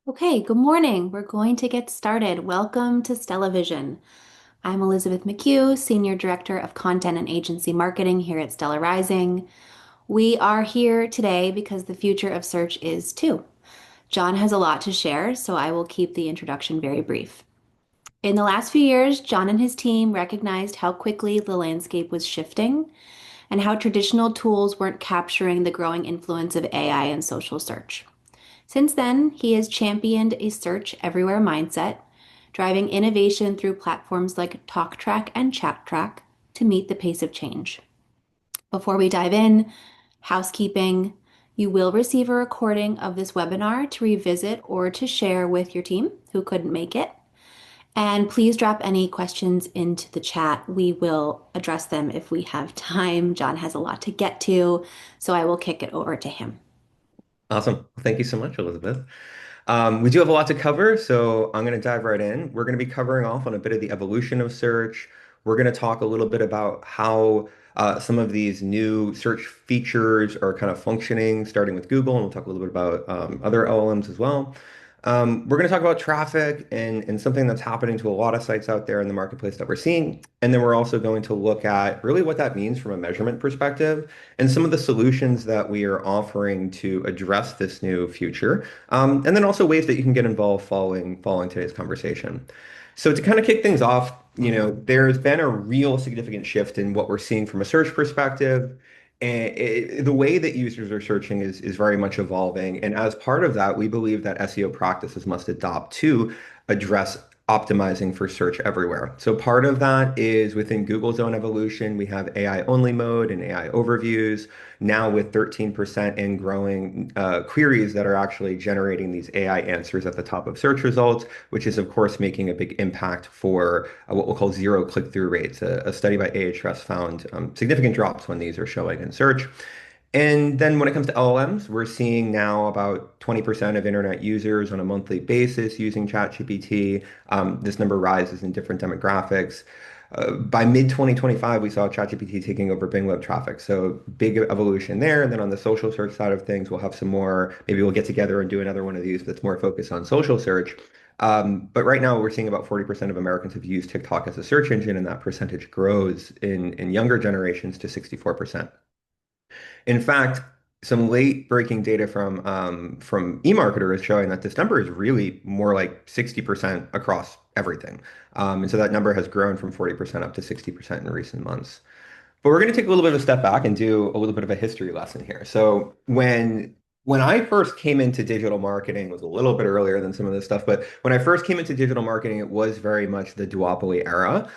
Okay, good morning. We're going to get started. Welcome to Stella Vision. I'm Elizabeth McHugh, Senior Director of Content and Agency Marketing here at Stella Rising. We are here today because the future of search is too. John has a lot to share, so I will keep the introduction very brief. In the last few years, John and his team recognized how quickly the landscape was shifting and how traditional tools weren't capturing the growing influence of AI and social search. Since then, he has championed a search everywhere mindset, driving innovation through platforms like TalkTrack and ChatTrack to meet the pace of change. Before we dive in, housekeeping. You will receive a recording of this webinar to revisit or to share with your team who couldn't make it. And please drop any questions into the chat. We will address them if we have time. John has a lot to get to, so I will kick it over to him. Awesome. Thank you so much, Elizabeth. We do have a lot to cover, so I'm going to dive right in. We're going to be covering off on a bit of the evolution of search. We're going to talk a little bit about how some of these new search features are kind of functioning, starting with Google, and we'll talk a little bit about other LLMs as well. We're going to talk about traffic and something that's happening to a lot of sites out there in the marketplace that we're seeing. And then we're also going to look at really what that means from a measurement perspective and some of the solutions that we are offering to address this new future. And then also ways that you can get involved following today's conversation. So to kind of kick things off, there's been a real significant shift in what we're seeing from a search perspective. And the way that users are searching is very much evolving. And as part of that, we believe that SEO practices must adopt to address optimizing for search everywhere. So part of that is within Google's own evolution, we have AI only mode and AI overviews. Now with 13% and growing queries that are actually generating these AI answers at the top of search results, which is of course making a big impact for what we'll call zero click-through rates. A study by Ahrefs found significant drops when these are showing in search. And then when it comes to LLMs, we're seeing now about 20% of internet users on a monthly basis using ChatGPT. This number rises in different demographics. By mid 2025, we saw ChatGPT taking over Bing web traffic. So big evolution there. And then on the social search side of things, we'll have some more. Maybe we'll get together and do another one of these that's more focused on social search. But right now, we're seeing about 40% of Americans have used TikTok as a search engine, and that percentage grows in younger generations to 64%. In fact, some late breaking data from eMarketer is showing that this number is really more like 60% across everything. And so that number has grown from 40% up to 60% in recent months. But we're going to take a little bit of a step back and do a little bit of a history lesson here. So when I first came into digital marketing, it was a little bit earlier than some of this stuff, but when I first came into digital marketing, it was very much the duopoly era,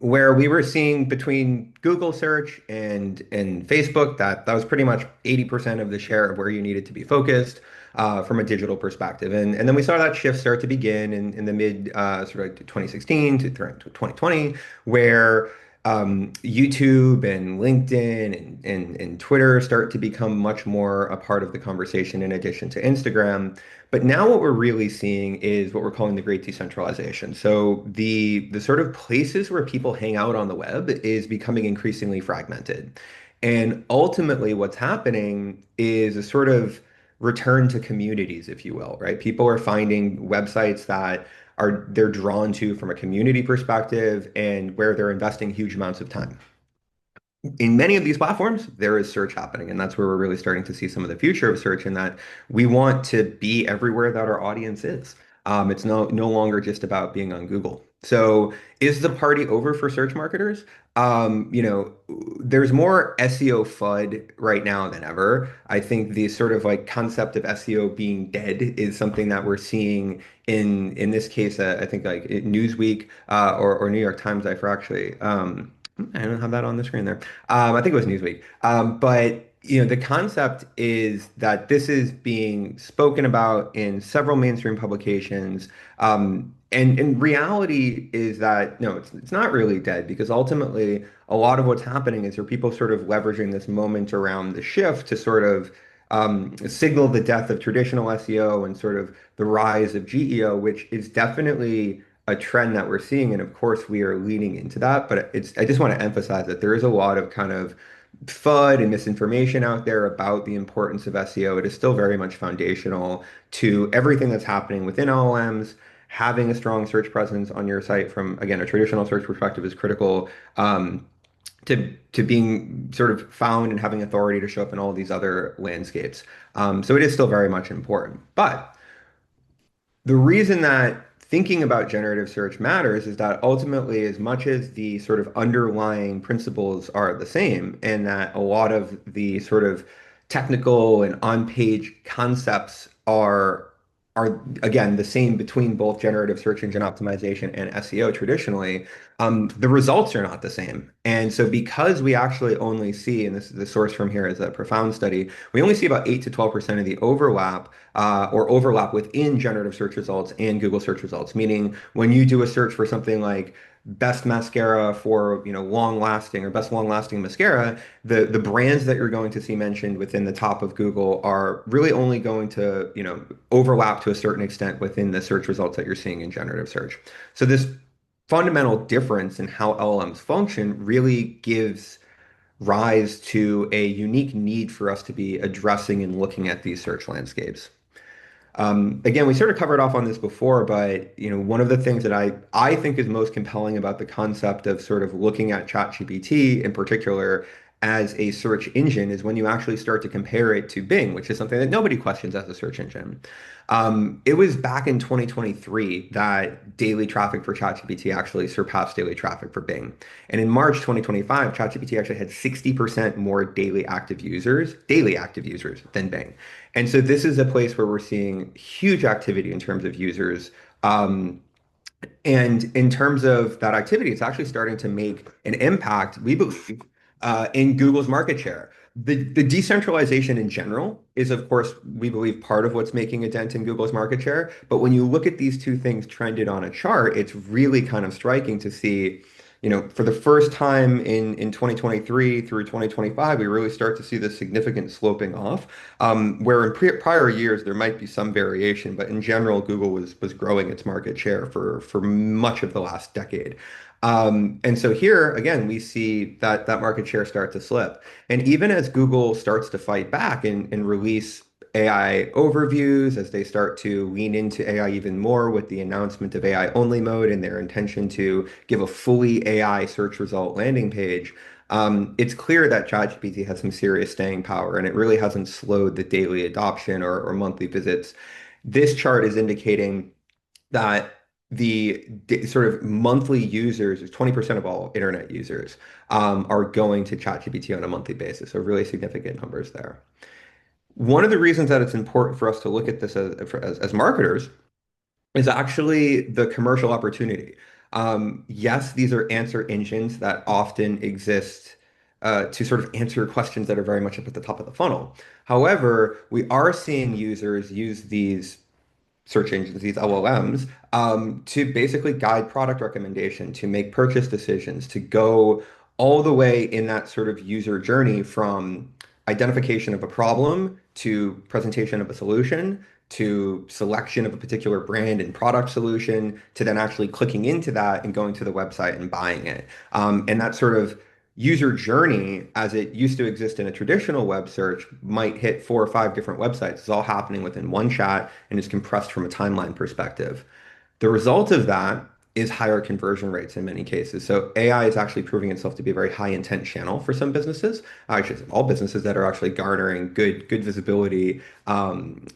where we were seeing between Google search and Facebook that was pretty much 80% of the share of where you needed to be focused. From a digital perspective. And then we saw that shift start to begin in the mid sort of like 2016 to 2020, where YouTube and LinkedIn and Twitter start to become much more a part of the conversation in addition to Instagram. But now what we're really seeing is what we're calling the great decentralization. So the sort of places where people hang out on the web is becoming increasingly fragmented. And ultimately what's happening is a sort of return to communities, if you will, right? People are finding websites that they're drawn to from a community perspective and where they're investing huge amounts of time. In many of these platforms, there is search happening, and that's where we're really starting to see some of the future of search in that we want to be everywhere that our audience is. It's no longer just about being on Google. So is the party over for search marketers? There's more SEO FUD right now than ever. I think the sort of like concept of SEO being dead is something that we're seeing in this case. I think like Newsweek or New York Times. I don't have that on the screen there. I think it was Newsweek. But the concept is that this is being spoken about in several mainstream publications. And reality is that no, it's not really dead because ultimately a lot of what's happening is there are people sort of leveraging this moment around the shift to sort of signal the death of traditional SEO and sort of the rise of GEO, which is definitely a trend that we're seeing. And of course, we are leaning into that. But I just want to emphasize that there is a lot of kind of FUD and misinformation out there about the importance of SEO. It is still very much foundational to everything that's happening within LLMs. Having a strong search presence on your site from, again, a traditional search perspective is critical to being sort of found and having authority to show up in all these other landscapes. So it is still very much important. But the reason that thinking about generative search matters is that ultimately, as much as the sort of underlying principles are the same, and that a lot of the sort of technical and on-page concepts are again the same between both generative search engine optimization and SEO traditionally, the results are not the same. And so because we actually only see, and this is the source from here is a profound study, we only see about 8 to 12% of the overlap or overlap within generative search results and Google search results. Meaning, when you do a search for something like best mascara for long lasting or best long lasting mascara, the brands that you're going to see mentioned within the top of Google are really only going to overlap to a certain extent within the search results that you're seeing in generative search. So this fundamental difference in how LLMs function really gives rise to a unique need for us to be addressing and looking at these search landscapes. Again, we sort of covered off on this before, but one of the things that I think is most compelling about the concept of sort of looking at ChatGPT in particular as a search engine is when you actually start to compare it to Bing, which is something that nobody questions as a search engine. It was back in 2023 that daily traffic for ChatGPT actually surpassed daily traffic for Bing. And in March 2025, ChatGPT actually had 60% more daily active users than Bing. And so this is a place where we're seeing huge activity in terms of users. And in terms of that activity, it's actually starting to make an impact, we believe, in Google's market share. The decentralization in general is, of course, we believe part of what's making a dent in Google's market share. But when you look at these two things trended on a chart, it's really kind of striking to see, for the first time in 2023 through 2025, we really start to see this significant sloping off, where in prior years there might be some variation, but in general, Google was growing its market share for much of the last decade. And so here again, we see that market share start to slip. And even as Google starts to fight back and release AI overviews, as they start to lean into AI even more with the announcement of AI only mode and their intention to give a fully AI search result landing page, it's clear that ChatGPT has some serious staying power, and it really hasn't slowed the daily adoption or monthly visits. This chart is indicating that sort of monthly users, 20% of all internet users, are going to ChatGPT on a monthly basis. So really significant numbers there. One of the reasons that it's important for us to look at this as marketers is actually the commercial opportunity. Yes, these are answer engines that often exist to sort of answer questions that are very much up at the top of the funnel. However, we are seeing users use these search engines, these LLMs, to basically guide product recommendation, to make purchase decisions, to go all the way in that sort of user journey from identification of a problem to presentation of a solution to selection of a particular brand and product solution to then actually clicking into that and going to the website and buying it. And that sort of user journey, as it used to exist in a traditional web search, might hit 4 or 5 different websites. It's all happening within one chat and is compressed from a timeline perspective. The result of that is higher conversion rates in many cases. So AI is actually proving itself to be a very high intent channel for some businesses. Actually, all businesses that are actually garnering good visibility.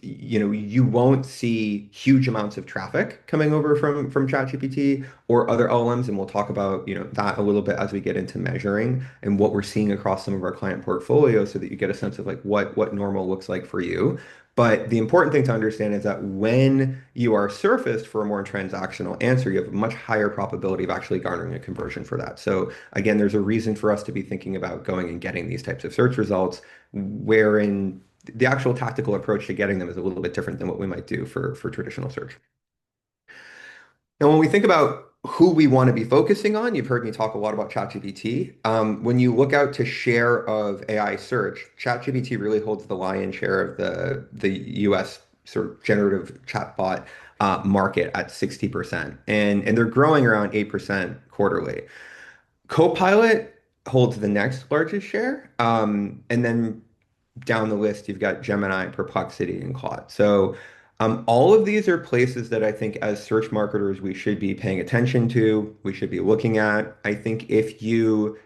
You won't see huge amounts of traffic coming over from ChatGPT or other LLMs, and we'll talk about that a little bit as we get into measuring and what we're seeing across some of our client portfolios, so that you get a sense of like what normal looks like for you. But the important thing to understand is that when you are surfaced for a more transactional answer, you have a much higher probability of actually garnering a conversion for that. So again, there's a reason for us to be thinking about going and getting these types of search results, wherein the actual tactical approach to getting them is a little bit different than what we might do for traditional search. Now, when we think about who we want to be focusing on, you've heard me talk a lot about ChatGPT. When you look out to share of AI search, ChatGPT really holds the lion's share of the US sort of generative chatbot market at 60%. And they're growing around 8% quarterly. Copilot holds the next largest share. And then down the list, you've got Gemini, Perplexity, and Claude. So all of these are places that I think as search marketers, we should be paying attention to, we should be looking at. I think if you,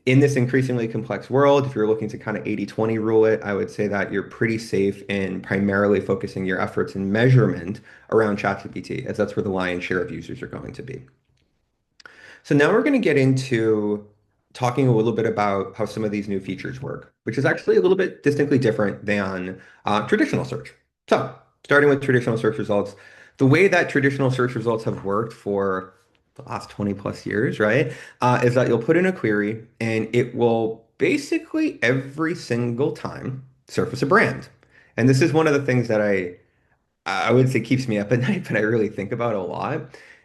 in this increasingly complex world, if you're looking to kind of 80/20 rule it, I would say that you're pretty safe in primarily focusing your efforts and measurement around ChatGPT, as that's where the lion's share of users are going to be. So now we're going to get into talking a little bit about how some of these new features work, which is actually a little bit distinctly different than traditional search. So starting with traditional search results, the way that traditional search results have worked for the last 20 plus years, right, is that you'll put in a query and it will basically every single time surface a brand. And this is one of the things that I would say keeps me up at night, but I really think about a lot,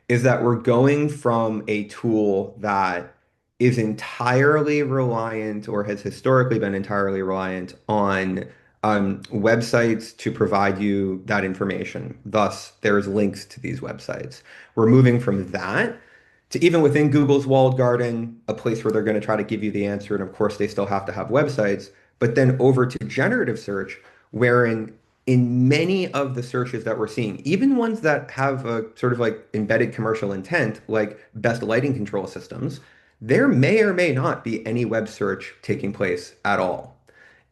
is that we're going from a tool that is entirely reliant or has historically been entirely reliant on websites to provide you that information. Thus, there's links to these websites. We're moving from that to even within Google's walled garden, a place where they're going to try to give you the answer. And of course, they still have to have websites, but then over to generative search, wherein in many of the searches that we're seeing, even ones that have a sort of like embedded commercial intent, like best lighting control systems, there may or may not be any web search taking place at all.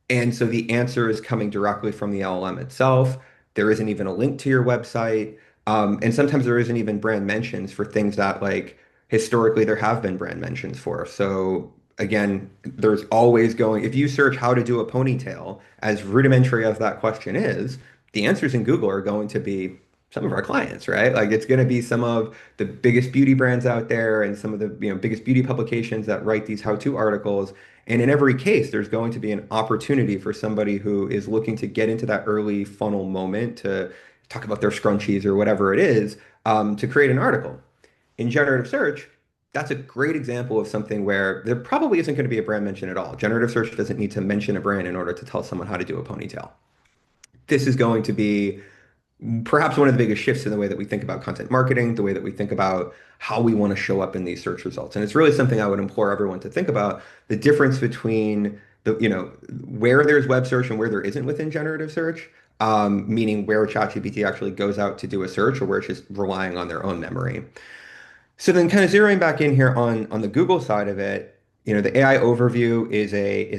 And so the answer is coming directly from the LLM itself. There isn't even a link to your website. And sometimes there isn't even brand mentions for things that like historically there have been brand mentions for. So again, there's always going, if you search how to do a ponytail, as rudimentary as that question is, the answers in Google are going to be some of our clients, right? Like it's going to be some of the biggest beauty brands out there and some of the, biggest beauty publications that write these how-to articles. And in every case, there's going to be an opportunity for somebody who is looking to get into that early funnel moment to talk about their scrunchies or whatever it is, to create an article. In generative search, that's a great example of something where there probably isn't going to be a brand mention at all. Generative search doesn't need to mention a brand in order to tell someone how to do a ponytail. This is going to be perhaps one of the biggest shifts in the way that we think about content marketing, the way that we think about how we want to show up in these search results. And it's really something I would implore everyone to think about the difference between where there's web search and where there isn't within generative search, meaning where ChatGPT actually goes out to do a search or where it's just relying on their own memory. So then kind of zeroing back in here on the Google side of it, the AI overview is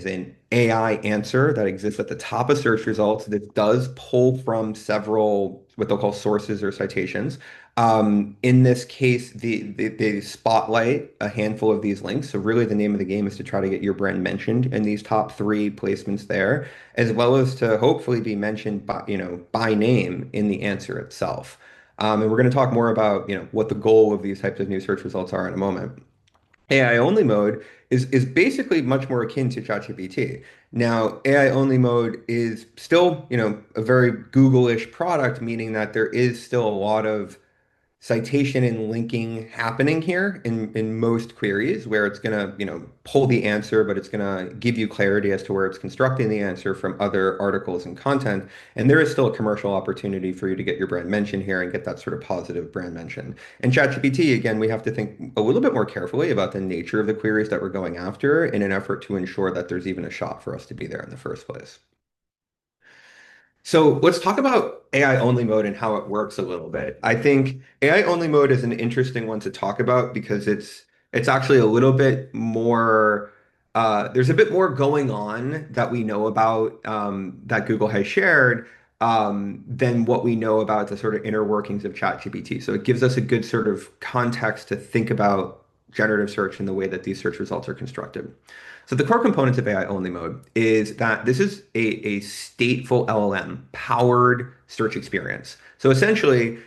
an AI answer that exists at the top of search results that does pull from several what they'll call sources or citations. In this case, they spotlight a handful of these links. So really the name of the game is to try to get your brand mentioned in these top three placements there, as well as to hopefully be mentioned by name in the answer itself. And we're going to talk more about, what the goal of these types of new search results are in a moment. AI only mode is basically much more akin to ChatGPT. Now, AI only mode is still, a very Google-ish product, meaning that there is still a lot of citation and linking happening here in most queries where it's going to, pull the answer, but it's going to give you clarity as to where it's constructing the answer from other articles and content. And there is still a commercial opportunity for you to get your brand mention here and get that sort of positive brand mention. And ChatGPT, again, we have to think a little bit more carefully about the nature of the queries that we're going after in an effort to ensure that there's even a shot for us to be there in the first place. So let's talk about AI only mode and how it works a little bit. I think AI only mode is an interesting one to talk about because it's actually a little bit more there's a bit more going on that we know about that Google has shared than what we know about the sort of inner workings of ChatGPT. So it gives us a good sort of context to think about generative search and the way that these search results are constructed. So the core components of AI only mode is that this is a stateful LLM powered search experience. So essentially,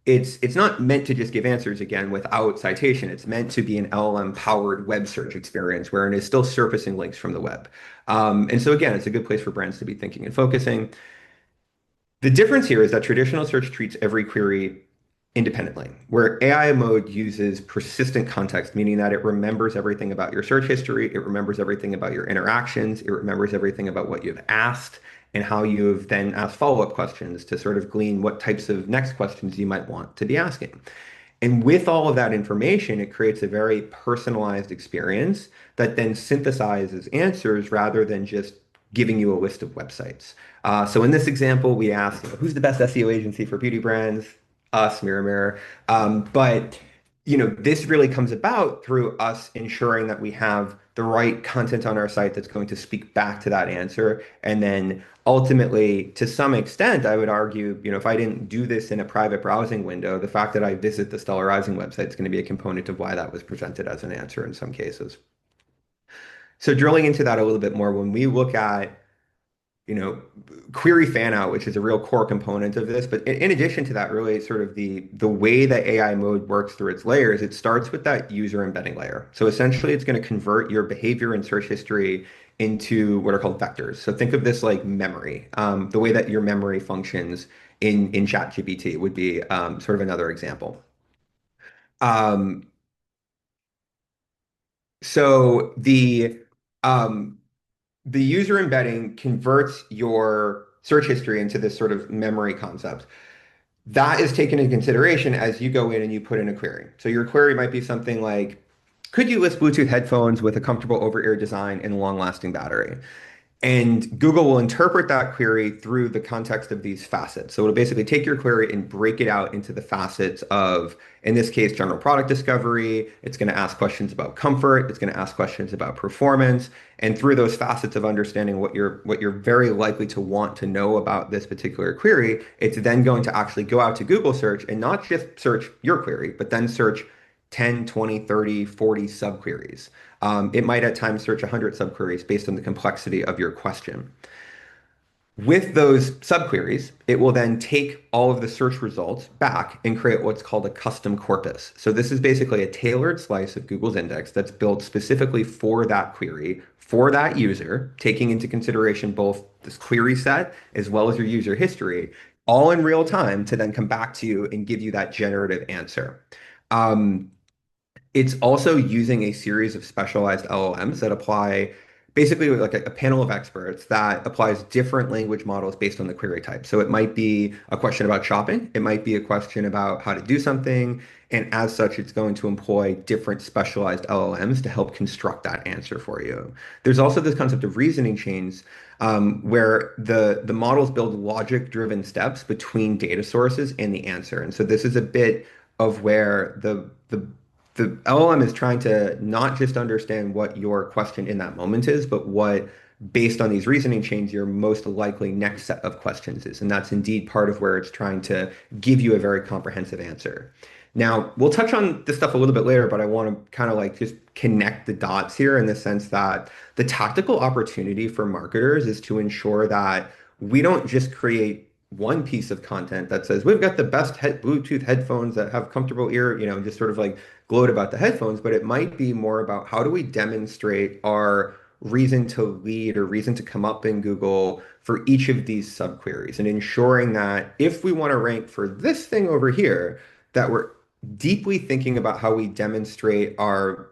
it's not meant to just give answers again without citation. It's meant to be an LLM powered web search experience where it is still surfacing links from the web. And so again, it's a good place for brands to be thinking and focusing. The difference here is that traditional search treats every query independently, where AI mode uses persistent context, meaning that it remembers everything about your search history, it remembers everything about your interactions, it remembers everything about what you've asked and how you've then asked follow-up questions to sort of glean what types of next questions you might want to be asking. And with all of that information, it creates a very personalized experience that then synthesizes answers rather than just giving you a list of websites. So in this example, we asked, who's the best SEO agency for beauty brands? Us, Mirror Mirror. But this really comes about through us ensuring that we have the right content on our site that's going to speak back to that answer. And then ultimately, to some extent, I would argue, if I didn't do this in a private browsing window, the fact that I visit the Stellar Rising website is going to be a component of why that was presented as an answer in some cases. So drilling into that a little bit more, when we look at you know, query fan out, which is a real core component of this. But in addition to that, really sort of the way that AI mode works through its layers, it starts with that user embedding layer. So essentially, it's going to convert your behavior and search history into what are called vectors. So think of this like memory. The way that your memory functions in ChatGPT would be sort of another example. Um, so um, the user embedding converts your search history into this sort of memory concept. That is taken into consideration as you go in and you put in a query. So your query might be something like, could you list Bluetooth headphones with a comfortable over-ear design and long-lasting battery? And Google will interpret that query through the context of these facets. So it'll basically take your query and break it out into the facets of, in this case, general product discovery. It's going to ask questions about comfort. It's going to ask questions about performance. And through those facets of understanding what you're very likely to want to know about this particular query, it's then going to actually go out to Google search and not just search your query, but then search 10, 20, 30, 40 subqueries. It might at times search 100 subqueries based on the complexity of your question. With those subqueries, it will then take all of the search results back and create what's called a custom corpus. So this is basically a tailored slice of Google's index that's built specifically for that query, for that user, taking into consideration both this query set as well as your user history, all in real time to then come back to you and give you that generative answer. Um, it's also using a series of specialized LLMs that apply basically like a panel of experts that applies different language models based on the query type. So it might be a question about shopping, it might be a question about how to do something, and as such, it's going to employ different specialized LLMs to help construct that answer for you. There's also this concept of reasoning chains, where the models build logic-driven steps between data sources and the answer. And so this is a bit of where the LLM is trying to not just understand what your question in that moment is, but what, based on these reasoning chains, your most likely next set of questions is. And that's indeed part of where it's trying to give you a very comprehensive answer. Now, we'll touch on this stuff a little bit later, but I want to kind of like just connect the dots here in the sense that the tactical opportunity for marketers is to ensure that we don't just create one piece of content that says we've got the best Bluetooth headphones that have comfortable ear, just sort of like gloat about the headphones, but it might be more about how do we demonstrate our reason to lead or reason to come up in Google for each of these subqueries and ensuring that if we want to rank for this thing over here, that we're deeply thinking about how we demonstrate our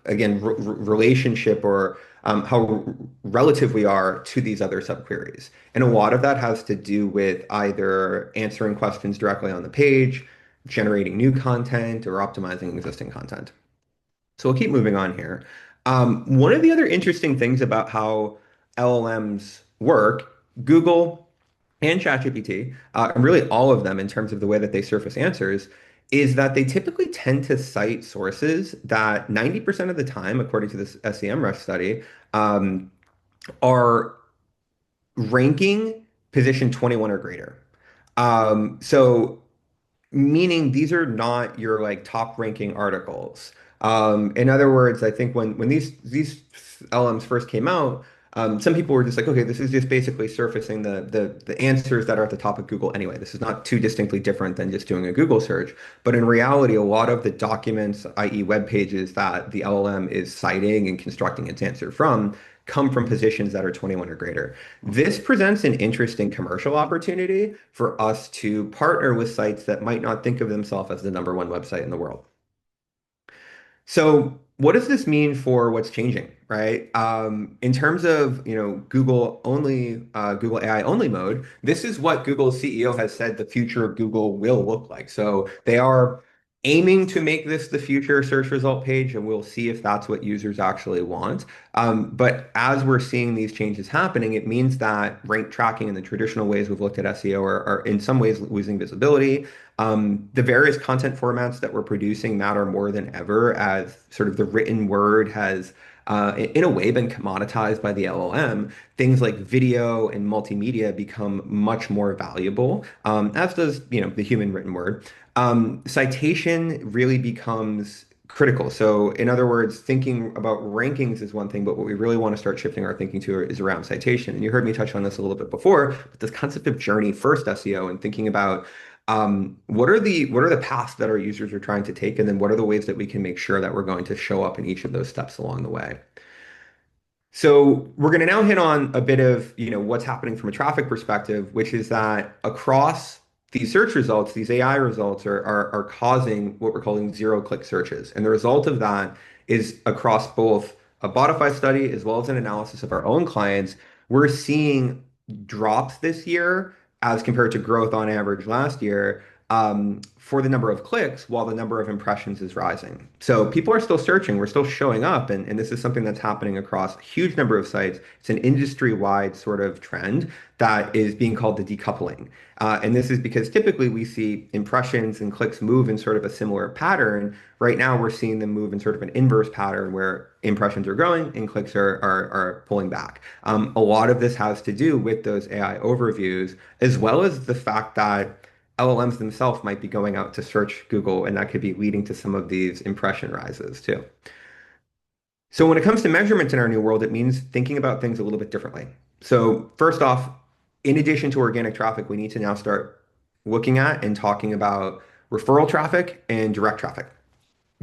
again relationship or how relative we are to these other subqueries. And a lot of that has to do with either answering questions directly on the page, generating new content, or optimizing existing content. So we'll keep moving on here. One of the other interesting things about how LLMs work, Google and ChatGPT, and really all of them in terms of the way that they surface answers, is that they typically tend to cite sources that 90% of the time, according to this SEMrush study, are ranking position 21 or greater. So meaning these are not your like top ranking articles. In other words, I think when these LMs first came out, some people were just like, okay, this is just basically surfacing the answers that are at the top of Google anyway. This is not too distinctly different than just doing a Google search. But in reality, a lot of the documents, i.e. web pages that the LLM is citing and constructing its answer from come from positions that are 21 or greater. This presents an interesting commercial opportunity for us to partner with sites that might not think of themselves as the number one website in the world. So what does this mean for what's changing, right? In terms of, Google AI only mode, this is what Google's CEO has said the future of Google will look like. So they are aiming to make this the future search result page, and we'll see if that's what users actually want. But as we're seeing these changes happening, it means that rank tracking in the traditional ways we've looked at SEO are in some ways losing visibility. The various content formats that we're producing matter more than ever as sort of the written word has, in a way, been commoditized by the LLM. Things like video and multimedia become much more valuable, as does, the human written word. Citation really becomes critical. So, in other words, thinking about rankings is one thing, but what we really want to start shifting our thinking to is around citation. And you heard me touch on this a little bit before, but this concept of journey first SEO and thinking about what are the paths that our users are trying to take, and then what are the ways that we can make sure that we're going to show up in each of those steps along the way. So we're going to now hit on a bit of, what's happening from a traffic perspective, which is that across these search results, these AI results are causing what we're calling zero-click searches. And the result of that is across both a Botify study as well as an analysis of our own clients, we're seeing drops this year as compared to growth on average last year, for the number of clicks while the number of impressions is rising. So people are still searching, we're still showing up, and this is something that's happening across a huge number of sites. It's an industry-wide sort of trend that is being called the decoupling. And this is because typically we see impressions and clicks move in sort of a similar pattern. Right now, we're seeing them move in sort of an inverse pattern where impressions are growing and clicks are pulling back. A lot of this has to do with those AI overviews, as well as the fact that LLMs themselves might be going out to search Google, and that could be leading to some of these impression rises too. So when it comes to measurement in our new world, it means thinking about things a little bit differently. So first off, in addition to organic traffic, we need to now start looking at and talking about referral traffic and direct traffic.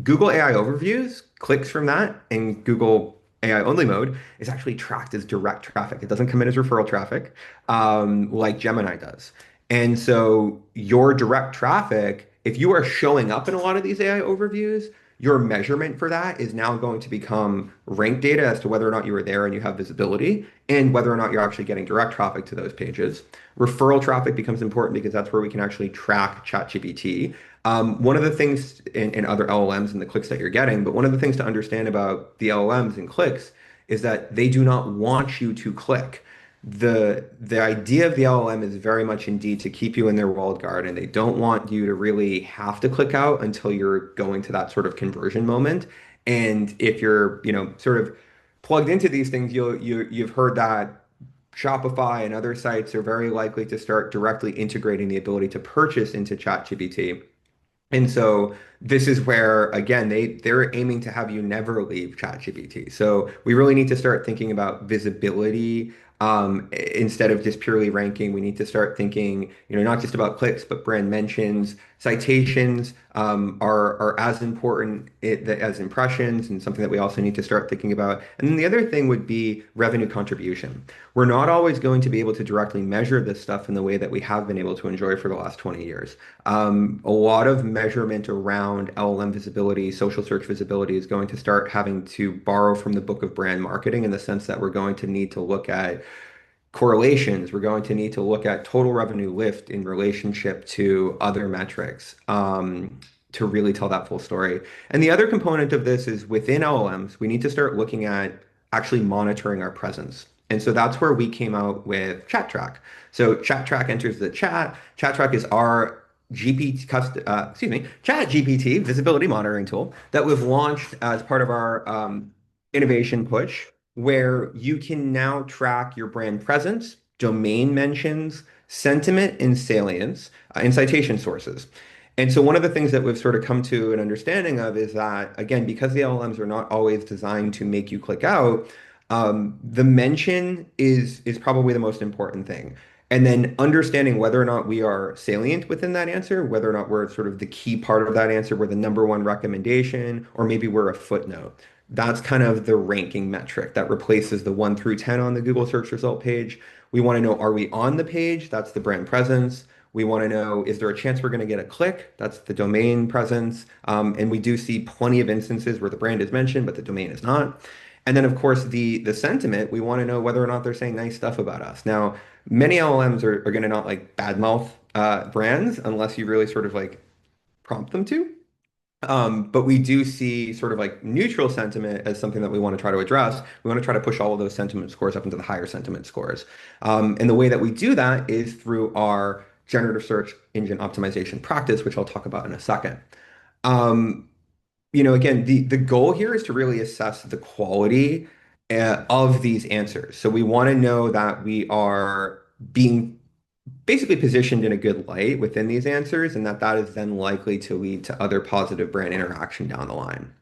Google AI overviews, clicks from that, and Google AI only mode is actually tracked as direct traffic. It doesn't come in as referral traffic, like Gemini does. And so your direct traffic, if you are showing up in a lot of these AI overviews, your measurement for that is now going to become rank data as to whether or not you were there and you have visibility, and whether or not you're actually getting direct traffic to those pages. Referral traffic becomes important because that's where we can actually track ChatGPT. One of the things in other LLMs and the clicks that you're getting, but one of the things to understand about the LLMs and clicks is that they do not want you to click. The idea of the LLM is very much indeed to keep you in their walled garden. They don't want you to really have to click out until you're going to that sort of conversion moment. And if you're, sort of plugged into these things, you've heard that Shopify and other sites are very likely to start directly integrating the ability to purchase into ChatGPT. And so this is where, again, they're aiming to have you never leave ChatGPT. So we really need to start thinking about visibility, instead of just purely ranking. We need to start thinking, not just about clicks, but brand mentions. Citations are as important as impressions, and something that we also need to start thinking about. And then the other thing would be revenue contribution. We're not always going to be able to directly measure this stuff in the way that we have been able to enjoy for the last 20 years. A lot of measurement around LLM visibility, social search visibility is going to start having to borrow from the book of brand marketing, in the sense that we're going to need to look at correlations. We're going to need to look at total revenue lift in relationship to other metrics, to really tell that full story. And the other component of this is within LLMs, we need to start looking at actually monitoring our presence. And so that's where we came out with ChatTrack. So ChatTrack enters the chat. ChatTrack is our Chat GPT visibility monitoring tool that we've launched as part of our innovation push, where you can now track your brand presence, domain mentions, sentiment, and salience, and citation sources. And so one of the things that we've sort of come to an understanding of is that, again, because the LLMs are not always designed to make you click out, the mention is probably the most important thing. And then understanding whether or not we are salient within that answer, whether or not we're sort of the key part of that answer, we're the number one recommendation, or maybe we're a footnote. That's kind of the ranking metric that replaces the 1 through 10 on the Google search result page. We want to know, are we on the page? That's the brand presence. We want to know, is there a chance we're going to get a click? That's the domain presence. And we do see plenty of instances where the brand is mentioned, but the domain is not. And then, of course, the sentiment, we want to know whether or not they're saying nice stuff about us. Now, many LLMs are going to not like badmouth brands unless you really sort of like prompt them to. But we do see sort of like neutral sentiment as something that we want to try to address. We want to try to push all of those sentiment scores up into the higher sentiment scores. And the way that we do that is through our generative search engine optimization practice, which I'll talk about in a second. Um, again, the goal here is to really assess the quality of these answers. So we want to know that we are being basically positioned in a good light within these answers, and that is then likely to lead to other positive brand interaction down the line.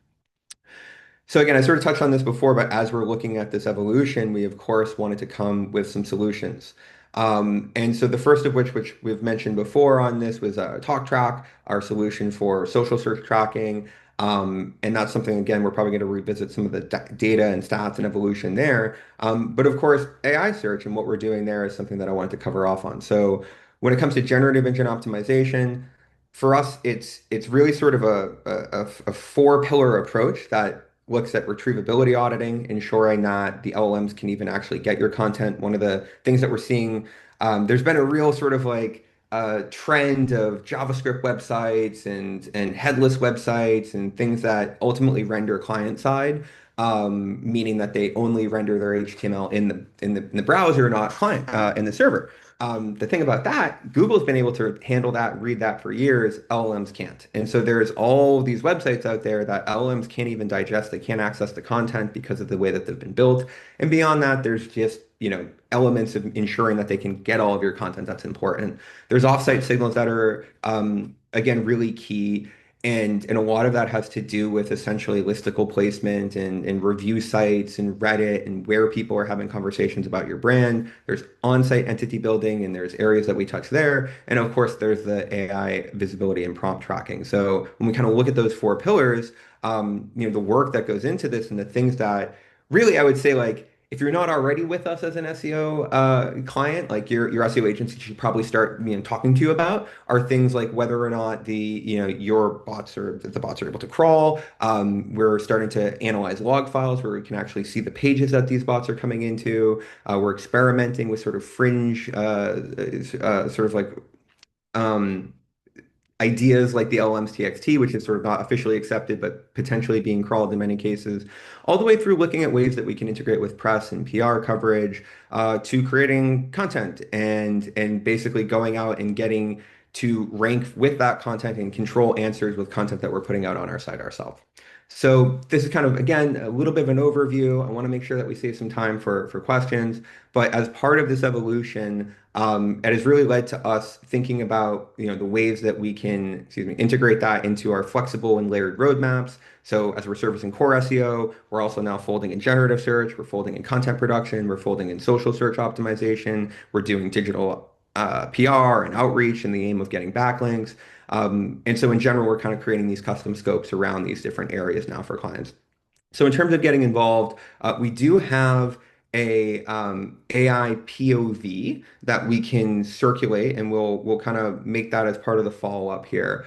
So again, I sort of touched on this before, but as we're looking at this evolution, we of course wanted to come with some solutions. And so the first of which we've mentioned before on this was Talk Track, our solution for social search tracking. And that's something, again, we're probably going to revisit some of the data and stats and evolution there. But of course, AI search and what we're doing there is something that I wanted to cover off on. So when it comes to generative engine optimization, for us, it's really sort of a four-pillar approach that looks at retrievability auditing, ensuring that the LLMs can even actually get your content. One of the things that we're seeing, there's been a real sort of like trend of JavaScript websites and headless websites and things that ultimately render client side, meaning that they only render their HTML in the browser, not client in the server. The thing about that, Google's been able to handle that, read that for years. LLMs can't. And so there's all these websites out there that LLMs can't even digest. They can't access the content because of the way that they've been built. And beyond that, there's just, elements of ensuring that they can get all of your content that's important. There's offsite signals that are, again, really key. And a lot of that has to do with essentially listicle placement and review sites and Reddit and where people are having conversations about your brand. There's on-site entity building and there's areas that we touch there. And of course, there's the AI visibility and prompt tracking. So when we kind of look at those four pillars, the work that goes into this and the things that really I would say like if you're not already with us as an SEO client, like your SEO agency should probably start talking to you about are things like whether or not your bots or the bots are able to crawl. We're starting to analyze log files where we can actually see the pages that these bots are coming into. We're experimenting with sort of fringe sort of like um, ideas like the LLM's TXT, which is sort of not officially accepted, but potentially being crawled in many cases, all the way through looking at ways that we can integrate with press and PR coverage, to creating content and basically going out and getting to rank with that content and control answers with content that we're putting out on our site ourselves. So this is kind of, again, a little bit of an overview. I want to make sure that we save some time for questions. But as part of this evolution, it has really led to us thinking about, the ways that we can, excuse me, integrate that into our flexible and layered roadmaps. So as we're servicing core SEO, we're also now folding in generative search, we're folding in content production, we're folding in social search optimization, we're doing digital PR and outreach in the aim of getting backlinks. And so in general, we're kind of creating these custom scopes around these different areas now for clients. So in terms of getting involved, we do have a AI POV that we can circulate, and we'll kind of make that as part of the follow-up here.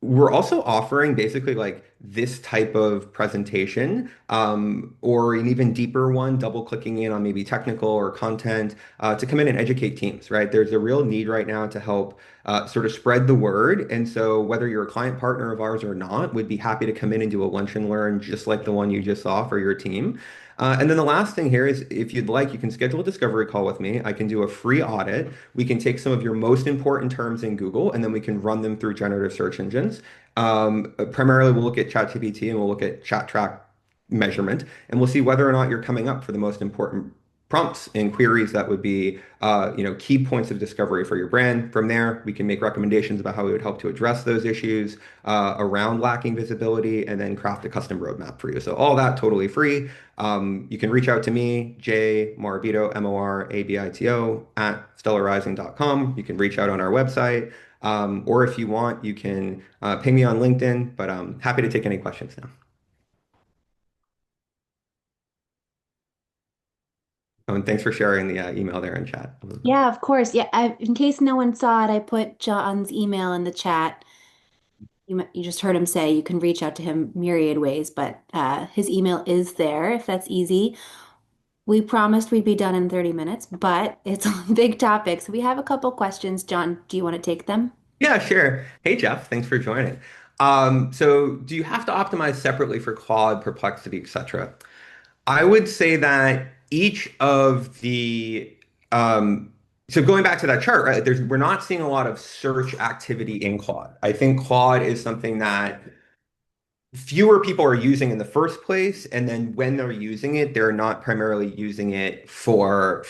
We're also offering basically like this type of presentation, or an even deeper one, double clicking in on maybe technical or content, to come in and educate teams, right? There's a real need right now to help sort of spread the word. And so whether you're a client partner of ours or not, would be happy to come in and do a lunch and learn just like the one you just saw for your team. And then the last thing here is if you'd like, you can schedule a discovery call with me. I can do a free audit. We can take some of your most important terms in Google and then we can run them through generative search engines. Primarily, we'll look at ChatGPT and we'll look at chat track measurement, and we'll see whether or not you're coming up for the most important prompts and queries that would be key points of discovery for your brand. From there, we can make recommendations about how we would help to address those issues around lacking visibility and then craft a custom roadmap for you. So all that totally free. You can reach out to me, J Morabito, Morabito at stellarrising.com. You can reach out on our website. Or if you want, you can ping me on LinkedIn, but I'm happy to take any questions now. Oh, and thanks for sharing the email there in chat, Elizabeth. Yeah, of course. Yeah, in case no one saw it, I put John's email in the chat. You just heard him say you can reach out to him myriad ways, but his email is there if that's easy. We promised we'd be done in 30 minutes, but it's a big topic. So we have a couple questions. John, do you want to take them? Yeah, sure. Hey, Jeff, thanks for joining. So do you have to optimize separately for Claude, Perplexity, etc.? I would say that each of the so going back to that chart, right? We're not seeing a lot of search activity in Claude. I think Claude is something that fewer people are using in the first place, and then when they're using it, they're not primarily using it for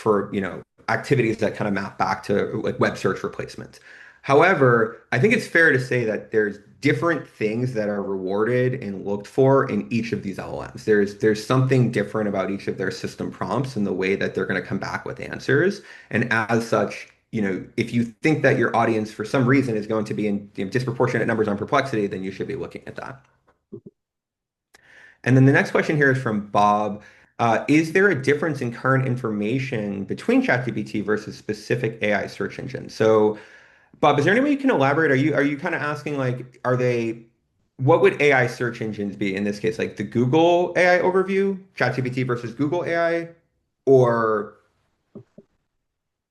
activities that kind of map back to like web search replacement. However, I think it's fair to say that there's different things that are rewarded and looked for in each of these LLMs. There's something different about each of their system prompts and the way that they're going to come back with answers. And as such, if you think that your audience for some reason is going to be in disproportionate numbers on Perplexity, then you should be looking at that. And then the next question here is from Bob. Is there a difference in current information between ChatGPT versus specific AI search engines? So, Bob, is there any way you can elaborate? Are you kind of asking like, what would AI search engines be in this case? Like the Google AI overview, ChatGPT versus Google AI, or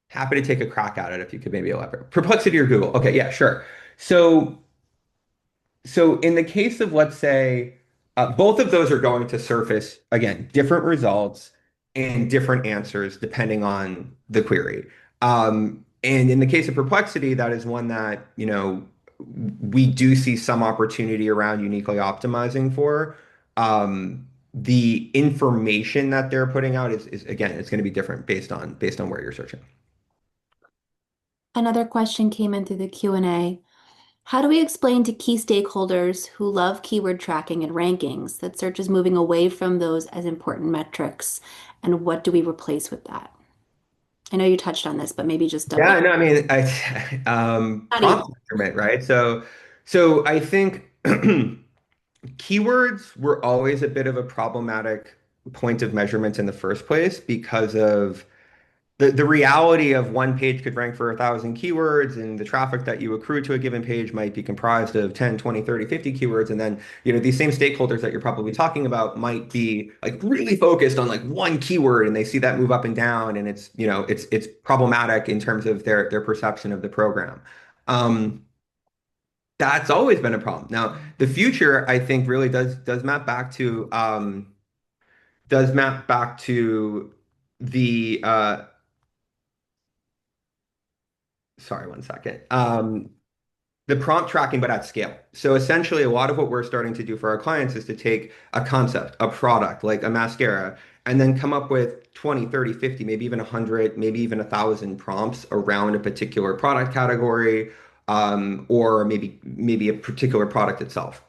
happy to take a crack at it if you could maybe elaborate. Perplexity or Google? Okay, yeah, sure. So So in the case of, let's say, both of those are going to surface, again, different results and different answers depending on the query. And in the case of Perplexity, that is one that, we do see some opportunity around uniquely optimizing for. The information that they're putting out is again, it's going to be different based on where you're searching. Another question came in through the Q&A. How do we explain to key stakeholders who love keyword tracking and rankings that search is moving away from those as important metrics? And what do we replace with that? I know you touched on this, but maybe just double. Yeah, no, I mean, Not easy. prompt measurement, right? So I think keywords were always a bit of a problematic point of measurement in the first place because of the reality of one page could rank for 1,000 keywords, and the traffic that you accrue to a given page might be comprised of 10, 20, 30, 50 keywords. And then, these same stakeholders that you're probably talking about might be like really focused on like one keyword and they see that move up and down, and it's problematic in terms of their perception of the program. Um, that's always been a problem. Now, the future, I think, really does map back to the sorry, one second. The prompt tracking, but at scale. So essentially, a lot of what we're starting to do for our clients is to take a concept, a product like a mascara, and then come up with 20, 30, 50, maybe even 100, maybe even 1,000 prompts around a particular product category, or maybe a particular product itself.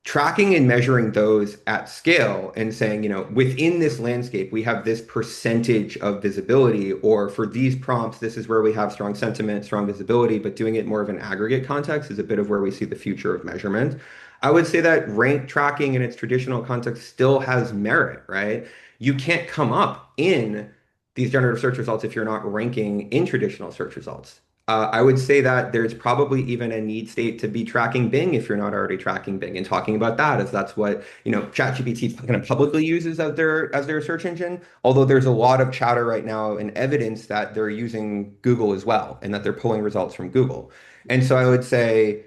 Tracking and measuring those at scale and saying, within this landscape, we have this percentage of visibility, or for these prompts, this is where we have strong sentiment, strong visibility, but doing it more of an aggregate context is a bit of where we see the future of measurement. I would say that rank tracking in its traditional context still has merit, right? You can't come up in these generative search results if you're not ranking in traditional search results. I would say that there's probably even a need state to be tracking Bing if you're not already tracking Bing and talking about that as that's what, ChatGPT kind of publicly uses as their search engine. Although there's a lot of chatter right now and evidence that they're using Google as well and that they're pulling results from Google. And so I would say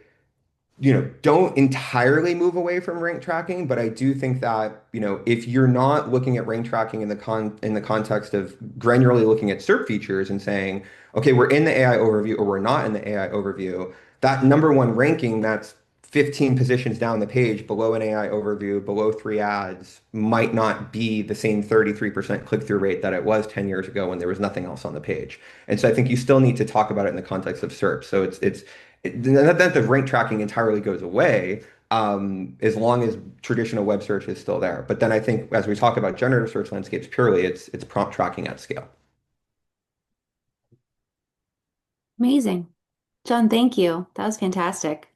don't entirely move away from rank tracking, but I do think that, if you're not looking at rank tracking in the context of granularly looking at SERP features and saying, okay, we're in the AI overview or we're not in the AI overview, that number one ranking that's 15 positions down the page below an AI overview, below 3 ads, might not be the same 33% click-through rate that it was 10 years ago when there was nothing else on the page. And so I think you still need to talk about it in the context of SERP. So not that the rank tracking entirely goes away, as long as traditional web search is still there. But then I think as we talk about generative search landscapes purely, it's prompt tracking at scale. Amazing. John, thank you. That was fantastic.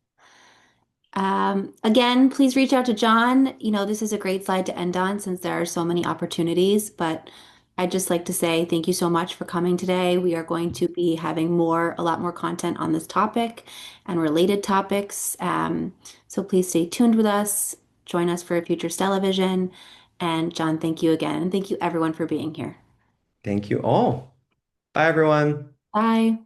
Again, please reach out to John. This is a great slide to end on since there are so many opportunities, but I'd just like to say thank you so much for coming today. We are going to be having a lot more content on this topic and related topics. So please stay tuned with us. Join us for a future Stellavision. And John, thank you again. And thank you everyone for being here. Thank you all. Bye, everyone. Bye.